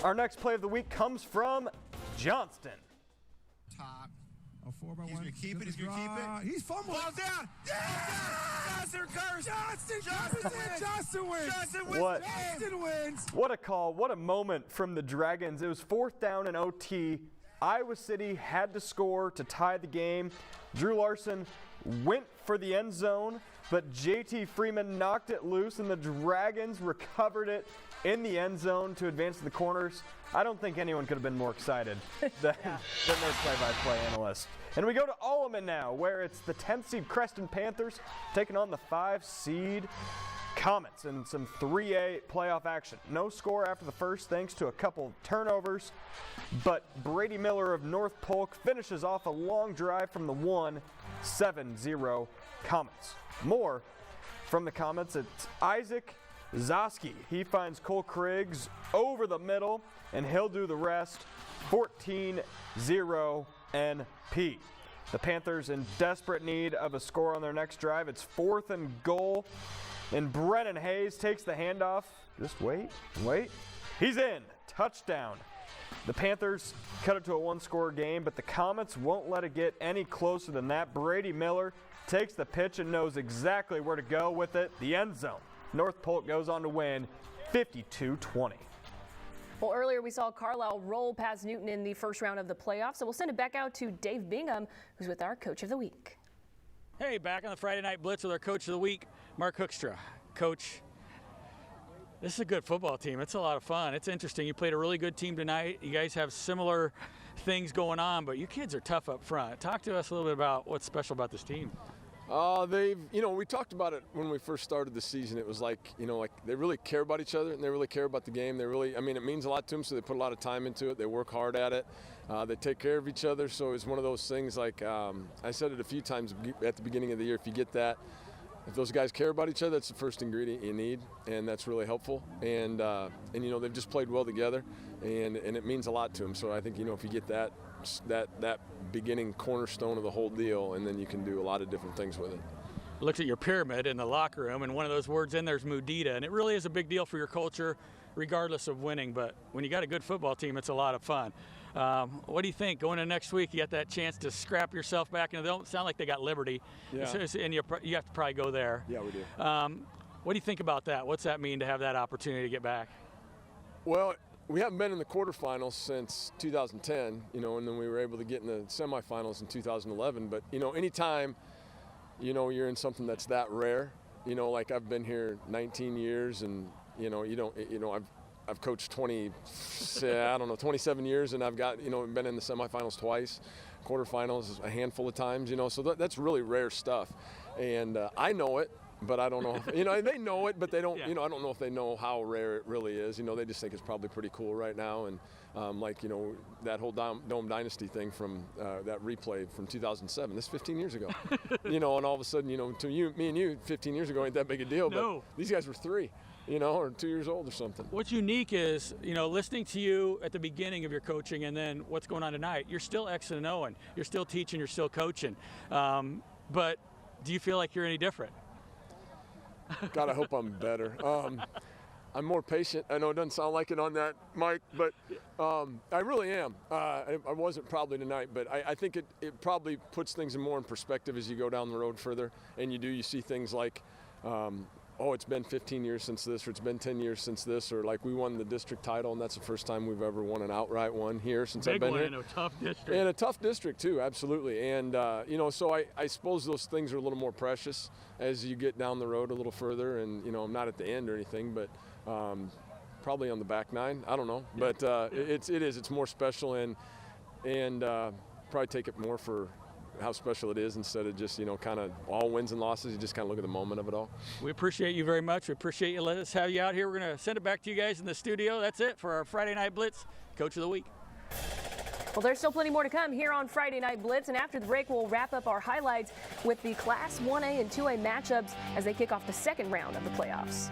Our next play of the week comes from Johnston. Top. A 4x1. He's going to keep it. He's going to keep it. He's fumbling. Ball down. Yeah! Johnson recovers. Johnson wins. Johnson wins. What a call. What a moment from the Dragons. It was 4th down in OT. Iowa City had to score to tie the game. Drew Larson went for the end zone, but JT Freeman knocked it loose, and the Dragons recovered it in the end zone to advance to the corners. I don't think anyone could have been more excited than their play-by-play analyst. And we go to Alleman now, where it's the 10th seed Creston Panthers taking on the 5 seed Comets in some 3A playoff action. No score after the first thanks to a couple turnovers, but Brady Miller of North Polk finishes off a long drive from the 1, 7-0 Comets. More from the Comets, it's Isaac Zoski. He finds Cole Kriggs over the middle, and he'll do the rest. 14-0 NP. The Panthers in desperate need of a score on their next drive. It's 4th and goal, and Brennan Hayes takes the handoff. Just wait. He's in. Touchdown. The Panthers cut it to a 1-score game, but the Comets won't let it get any closer than that. Brady Miller takes the pitch and knows exactly where to go with it. The end zone. North Polk goes on to win 52-20. Well, earlier we saw Carlisle roll past Newton in the first round of the playoffs, so we'll send it back out to Dave Bingham, who's with our Coach of the Week. Hey, back on the Friday Night Blitz with our Coach of the Week, Mark Hoekstra. Coach, this is a good football team. It's a lot of fun. It's interesting. You played a really good team tonight. You guys have similar things going on, but you kids are tough up front. Talk to us a little bit about what's special about this team. We talked about it when we first started the season. It was like they really care about each other and they really care about the game. It means a lot to them, so they put a lot of time into it. They work hard at it. They take care of each other. So it's one of those things, like I said it a few times at the beginning of the year, if you get that, if those guys care about each other, that's the first ingredient you need, and that's really helpful. And they've just played well together, and it means a lot to them. So I think if you get that beginning cornerstone of the whole deal, and then you can do a lot of different things with it. Looked at your pyramid in the locker room, and one of those words in there is Mudita, and it really is a big deal for your culture, regardless of winning. But when you got a good football team, it's a lot of fun. What do you think going into next week? You got that chance to scrap yourself back, and they don't sound like they got Liberty, and you have to probably go there. Yeah, we do. What do you think about that? What's that mean to have that opportunity to get back? Well, we haven't been in the quarterfinals since 2010, and then we were able to get in the semifinals in 2011. But, anytime, you're in something that's that rare, like I've been here 19 years and, I've coached 27 years, and I've got, been in the semifinals twice, quarterfinals a handful of times, so that's really rare stuff. And I know it. But I don't know, they know it, but they don't, I don't know if they know how rare it really is. They just think it's probably pretty cool right now. And that whole Dome Dynasty thing from that replay from 2007, this is 15 years ago. And all of a sudden, to me and you, 15 years ago ain't that big a deal. No. But these guys were 3, or 2 years old or something. What's unique is, listening to you at the beginning of your coaching and then what's going on tonight, you're still X and O'ing. You're still teaching, you're still coaching. But do you feel like you're any different? God, I hope I'm better. I'm more patient. I know it doesn't sound like it on that mic, but I really am. I wasn't probably tonight, but I think it probably puts things more in perspective as you go down the road further, and you see things like, it's been 15 years since this, or it's been 10 years since this, or like we won the district title, and that's the first time we've ever won an outright one here since I've been here. In a tough district. And a tough district too, absolutely. And so I suppose those things are a little more precious as you get down the road a little further. And I'm not at the end or anything, but probably on the back 9. I don't know, but it's more special, and probably take it more for how special it is instead of just, kind of all wins and losses. You just kind of look at the moment of it all. We appreciate you very much. We appreciate you letting us have you out here. We're going to send it back to you guys in the studio. That's it for our Friday Night Blitz Coach of the Week. Well, there's still plenty more to come here on Friday Night Blitz, and after the break, we'll wrap up our highlights with the Class 1A and 2A matchups as they kick off the second round of the playoffs.